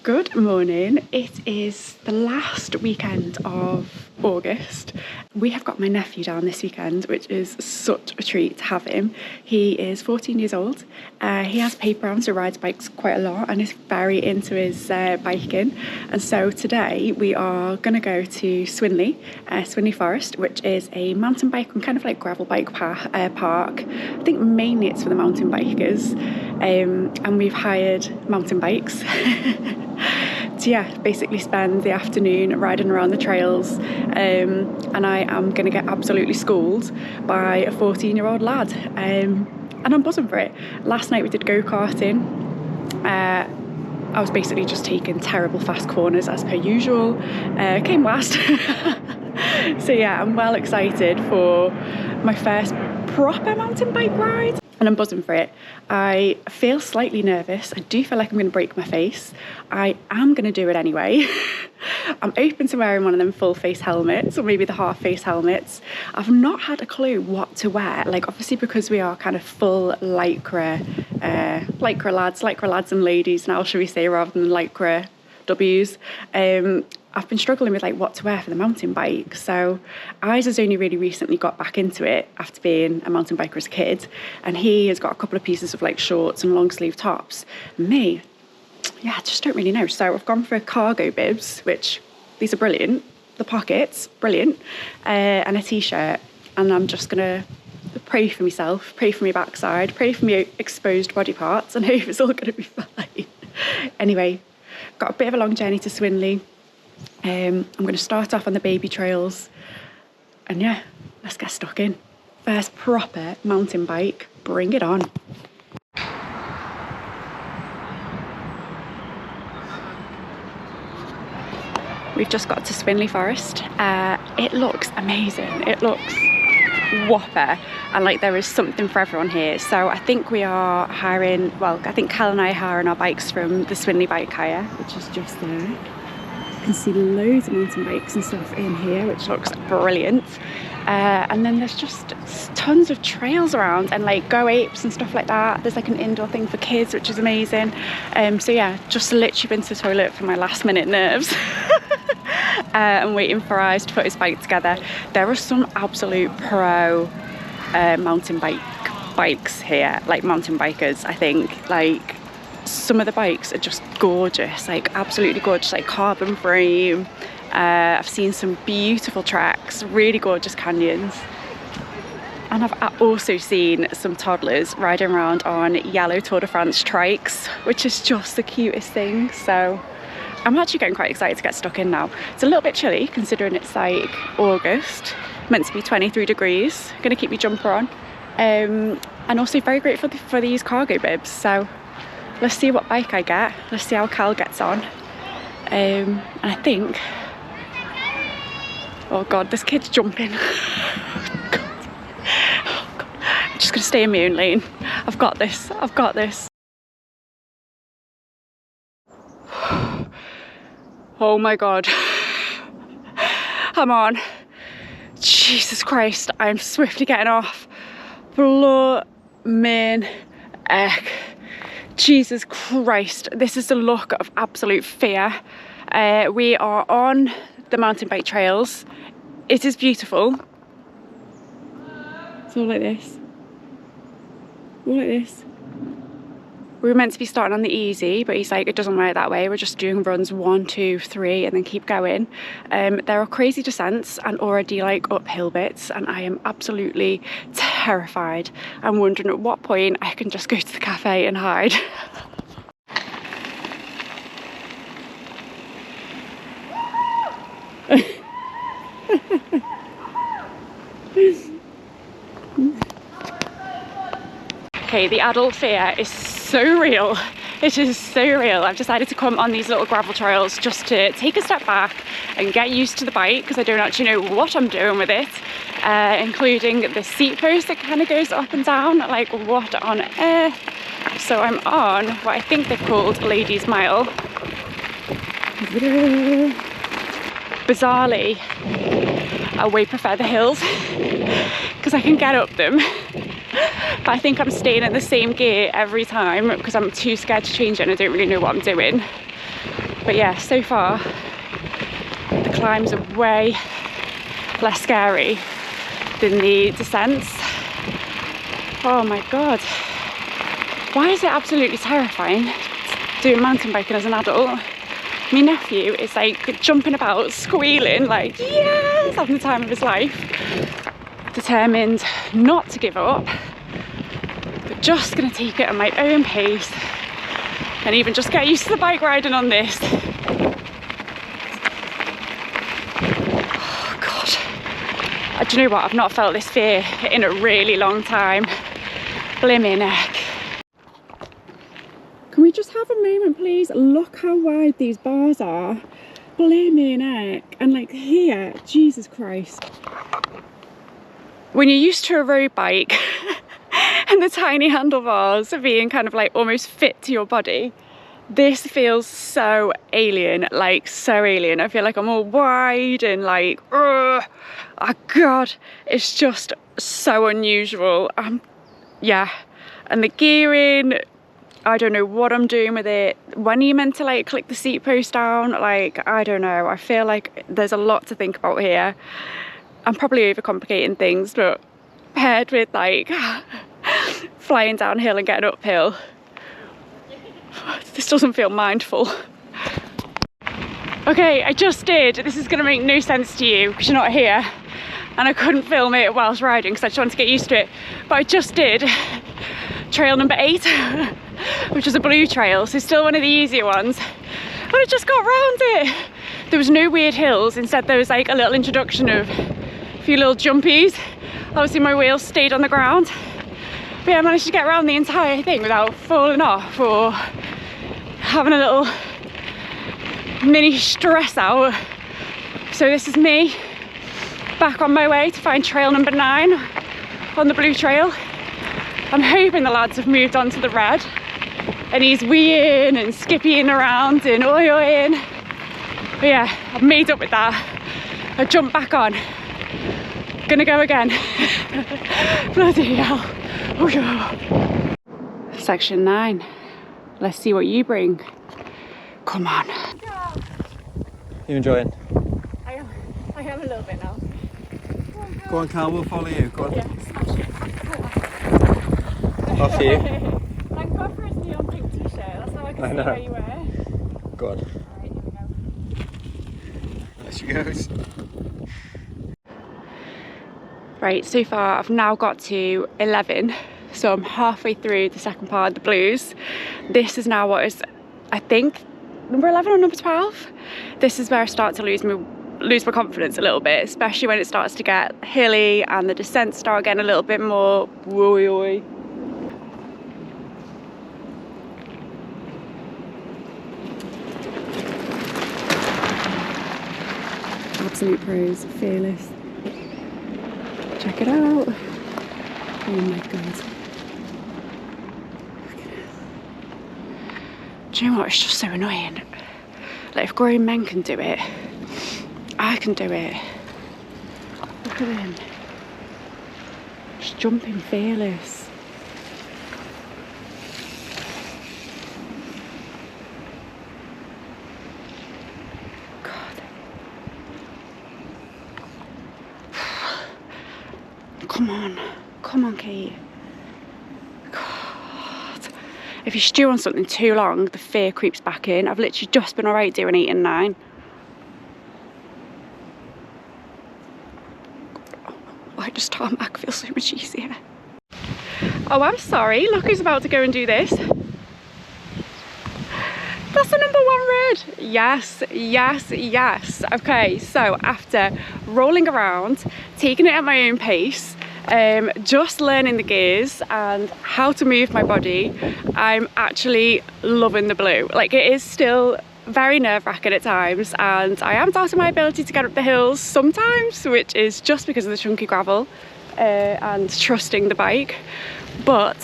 Good morning. It is the last weekend of August. We have got my nephew down this weekend, which is such a treat to have him. He is 14 years old. He has paper rounds, so rides bikes quite a lot and is very into his biking. And so today we are going to go to Swinley Forest, which is a mountain bike and kind of like gravel bike park. I think mainly it's for the mountain bikers. And we've hired mountain bikes. To basically spend the afternoon riding around the trails, and I am going to get absolutely schooled by a 14-year-old lad, and I'm buzzing for it. Last night we did go-karting. I was basically just taking terrible fast corners as per usual, came last. So yeah, I'm well excited for my first proper mountain bike ride. And I'm buzzing for it. I feel slightly nervous. I do feel like I'm going to break my face. I am going to do it anyway. I'm open to wearing one of them full face helmets or maybe the half face helmets. I've not had a clue what to wear. Like obviously because we are kind of full lycra lads and ladies now, shall we say, rather than lycra W's. I've been struggling with like what to wear for the mountain bike. So Eyes has only really recently got back into it after being a mountain biker as a kid, and he has got a couple of pieces of like shorts and long sleeve tops. Me, I just don't really know. So I've gone for cargo bibs, which these are brilliant. The pockets, brilliant, and a t-shirt. And I'm just gonna pray for myself, pray for my backside, pray for my exposed body parts, and hope it's all gonna be fine. Anyway, got a bit of a long journey to Swinley. I'm going to start off on the baby trails, and yeah, let's get stuck in. First proper mountain bike, bring it on. We've just got to Swinley Forest. It looks amazing. It looks whopper, and like there is something for everyone here. So I think we are hiring, I think Cal and I are hiring our bikes from the Swinley bike hire, which is just there. You can see loads of mountain bikes and stuff in here, which looks brilliant. And then there's just tons of trails around and like go apes and stuff like that. There's like an indoor thing for kids, which is amazing. So yeah, just literally been to the toilet for my last minute nerves. I'm waiting for Eyes to put his bike together. There are some absolute pro mountain bikes here, like mountain bikers, I think. Like some of the bikes are just gorgeous, like absolutely gorgeous, like carbon frame. I've seen some beautiful tracks, really gorgeous canyons. And I've also seen some toddlers riding around on yellow Tour de France trikes, which is just the cutest thing. So I'm actually getting quite excited to get stuck in now. It's a little bit chilly considering it's like August, meant to be 23 degrees. Gonna keep my jumper on. And also very grateful for these cargo bibs. So let's see what bike I get. Let's see how Cal gets on. And I think, oh God, this kid's jumping. Oh God. I'm just gonna stay in my own lane. I've got this. Oh my God. I'm on. Jesus Christ, I'm swiftly getting off. Blooming heck. Jesus Christ, this is the look of absolute fear. We are on the mountain bike trails. It is beautiful. It's all like this. All like this. We were meant to be starting on the easy, but he's like, it doesn't work that way. We're just doing runs 1, 2, 3, and then keep going. There are crazy descents and already like uphill bits, and I am absolutely terrified. I'm wondering at what point I can just go to the cafe and hide. Okay, the adult fear is so real. It is so real. I've decided to come on these little gravel trails just to take a step back and get used to the bike, because I don't actually know what I'm doing with it, including the seat post that kind of goes up and down. Like, what on earth? So I'm on what I think they've called Ladies Mile. Bizarrely, I way prefer the hills because I can get up them. But I think I'm staying in the same gear every time because I'm too scared to change it and I don't really know what I'm doing. But yeah, so far the climbs are way less scary than the descents. Oh my god, why is it absolutely terrifying doing mountain biking as an adult? My nephew is like jumping about, squealing like yes, having the time of his life, determined not to give up, but just gonna take it at my own pace and even just get used to the bike riding on this. Oh god, do you know what, I've not felt this fear in a really long time. Blimey neck. Can we just have a moment please? Look how wide these bars are. Blimey neck. And like here, Jesus Christ. When you're used to a road bike and the tiny handlebars being kind of like almost fit to your body, this feels so alien, like so alien. I feel like I'm all wide and like, oh god, it's just so unusual. Yeah, and the gearing, I don't know what I'm doing with it. When are you meant to like click the seat post down? Like, I don't know. I feel like there's a lot to think about here. I'm probably overcomplicating things, but paired with like flying downhill and getting uphill, this doesn't feel mindful. Okay, I just did. This is gonna make no sense to you because you're not here. And I couldn't film it whilst riding because I just wanted to get used to it. But I just did trail number 8, which was a blue trail, so still one of the easier ones. But I just got round it. There was no weird hills, instead there was like a little introduction of a few little jumpies. Obviously my wheels stayed on the ground. But yeah, I managed to get around the entire thing without falling off or having a little mini stress out. So this is me back on my way to find trail number 9 on the blue trail. I'm hoping the lads have moved on to the red and he's weeing and skippying around and oi-oying. But yeah, I've made up with that. I jumped back on. Gonna go again. Bloody hell. Oh yeah. Section 9. Let's see what you bring. Come on. You enjoying? I am a little bit now. Go on, Carl, we'll follow you. Go on. Yeah, smash it. Off you. Thank God for his neon pink t-shirt. That's how I can see where you were. Go on. Alright, here we go. There she goes. Right, so far I've now got to 11, so I'm halfway through the second part of the blues. This is now what is, I think, number 11 or number 12. This is where I start to lose my confidence a little bit, especially when it starts to get hilly and the descents start getting a little bit more wooey. Absolute pros, fearless. Check it out. Oh my god. Do you know what? It's just so annoying. Like, if grown men can do it, I can do it. Look at him. Just jumping fearless. God. Come on, Kate. God. If you stew on something too long, the fear creeps back in. I've literally just been alright doing 8 and 9. Why does tarmac feel so much easier? Oh, I'm sorry. Look who's about to go and do this. That's the number 1 red. Yes, yes, yes. Okay, so after rolling around, taking it at my own pace, just learning the gears and how to move my body, I'm actually loving the blue. Like, it is still very nerve-wracking at times, and I am doubting my ability to get up the hills sometimes, which is just because of the chunky gravel and trusting the bike, but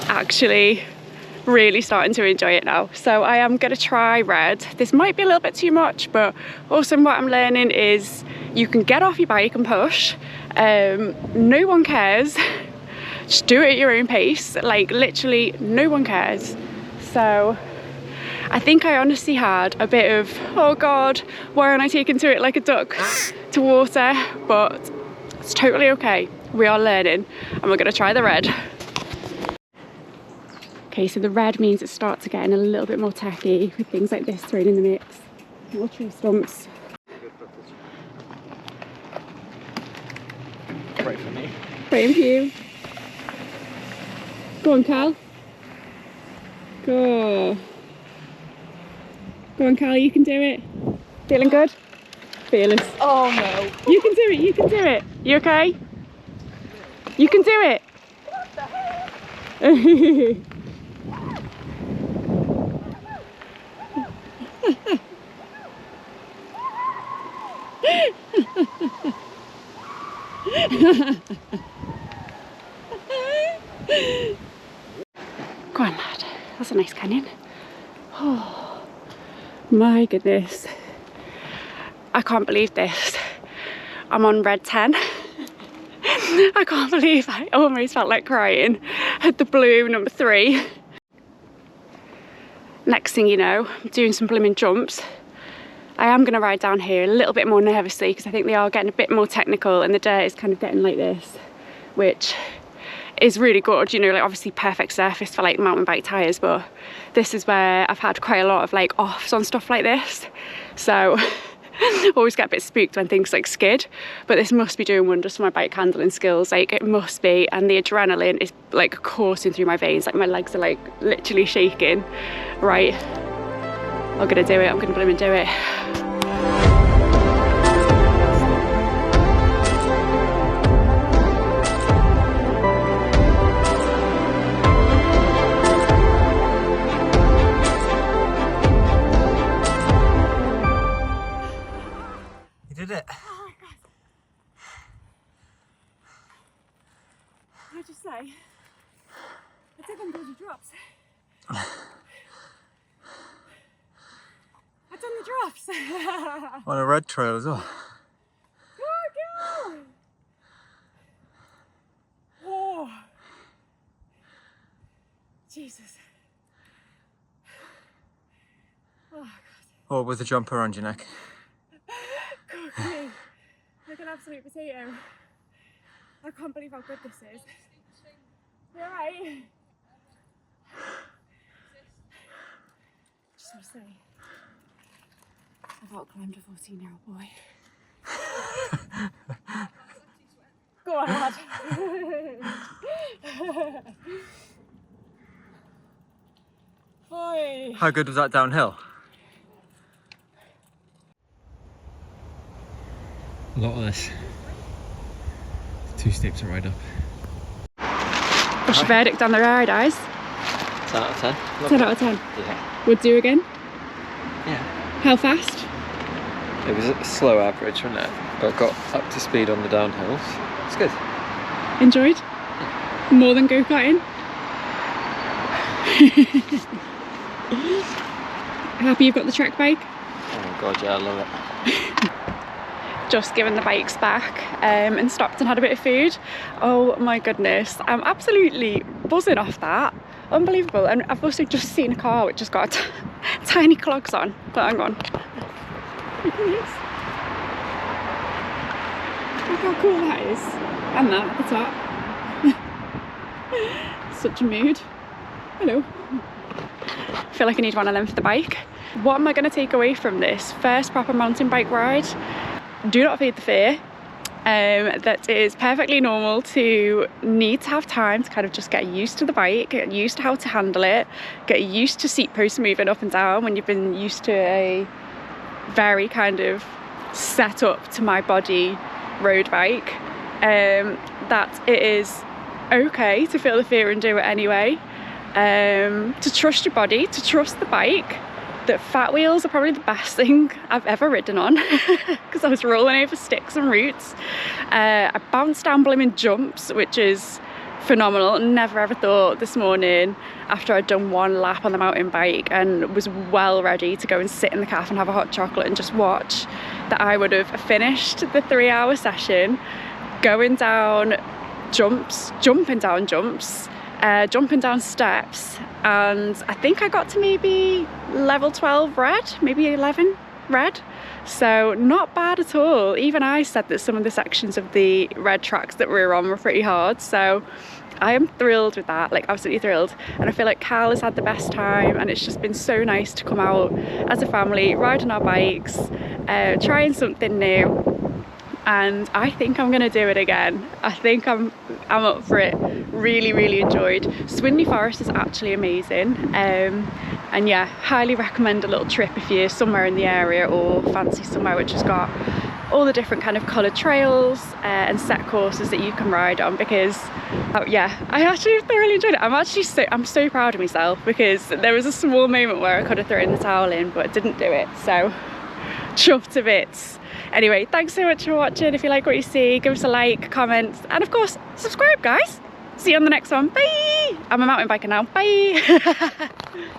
actually really starting to enjoy it now. So I am going to try red. This might be a little bit too much, but also what I'm learning is you can get off your bike and push. No one cares. Just do it at your own pace. Like, literally no one cares. So I think I honestly had a bit of, oh God, why aren't I taking to it like a duck to water? But it's totally okay. We are learning and we're gonna try the red. Okay, so the red means it starts getting a little bit more tacky with things like this thrown in the mix. More tree stumps. Right for me. Right for you. Go on, Cal. Go. Go on, Cal, you can do it. Feeling good? Fearless. Oh no. You can do it, you can do it. You okay? You can do it. What the heck? Go on, lad. That's a nice canyon. Oh my goodness. I can't believe this. I'm on red 10. I can't believe I almost felt like crying at the blue number 3. Next thing you know, I'm doing some blooming jumps. I am going to ride down here a little bit more nervously because I think they are getting a bit more technical and the dirt is kind of getting like this, which is really good, you know, like obviously perfect surface for like mountain bike tyres, but this is where I've had quite a lot of like offs on stuff like this, so I always get a bit spooked when things like skid, but this must be doing wonders for my bike handling skills, like it must be, and the adrenaline is like coursing through my veins, like my legs are like literally shaking. Right, I'm gonna do it, I'm gonna blooming do it. You did it. Oh my God. Can I just say, I did them bloody drops. I've done the drops. On a red trail as well. Oh, girl. Oh. Jesus. Oh, God. Or with a jumper around your neck. God, me. Like an absolute potato. I can't believe how good this is. You're right. Just want to say, I've outclimbed a 14-year-old boy. Go on, lad. Boy. How good was that downhill? A lot of this. 2 steps to ride up. What's your verdict on the ride, eyes? 10 out of 10. 10 out of 10. Yeah. Would do again? Yeah. How fast? It was a slow average, wasn't it? But got up to speed on the downhills. It's good. Enjoyed? More than go-karting? Happy you've got the track bike? Oh god, yeah, I love it. Just given the bikes back and stopped and had a bit of food. Oh my goodness, I'm absolutely buzzing off that. Unbelievable. And I've also just seen a car which has got tiny clogs on, but hang on. Look at this. Look how cool that is. And that at the top. Such a mood. Hello. I feel like I need one of them for the bike. What am I going to take away from this first proper mountain bike ride? Do not feed the fear. That is perfectly normal to need to have time to kind of just get used to the bike, get used to how to handle it, get used to seat posts moving up and down when you've been used to a very kind of set up to my body road bike. That it is okay to feel the fear and do it anyway. To trust your body, to trust the bike. That fat wheels are probably the best thing I've ever ridden on because I was rolling over sticks and roots. I bounced down blooming jumps, which is phenomenal. Never ever thought this morning after I'd done one lap on the mountain bike and was well ready to go and sit in the cafe and have a hot chocolate and just watch, that I would have finished the 3-hour session going down jumps, jumping down jumps, jumping down steps, and I think I got to maybe level 12 red, maybe 11 red. So not bad at all. Even I said that some of the sections of the red tracks that we were on were pretty hard, so I am thrilled with that, like absolutely thrilled. And I feel like Carl has had the best time, and it's just been so nice to come out as a family, riding our bikes, trying something new. And I think I'm gonna do it again. I think I'm up for it. Really enjoyed. Swinley Forest is actually amazing, and yeah, highly recommend a little trip if you're somewhere in the area or fancy somewhere which has got all the different kind of coloured trails and set courses that you can ride on, because yeah, I actually thoroughly enjoyed it. I'm so proud of myself, because there was a small moment where I could have thrown the towel in but didn't do it, so chuffed to bits. Anyway, thanks so much for watching. If you like what you see, give us a like, comment, and of course subscribe, guys. See you on the next one. Bye. I'm a mountain biker now. Bye.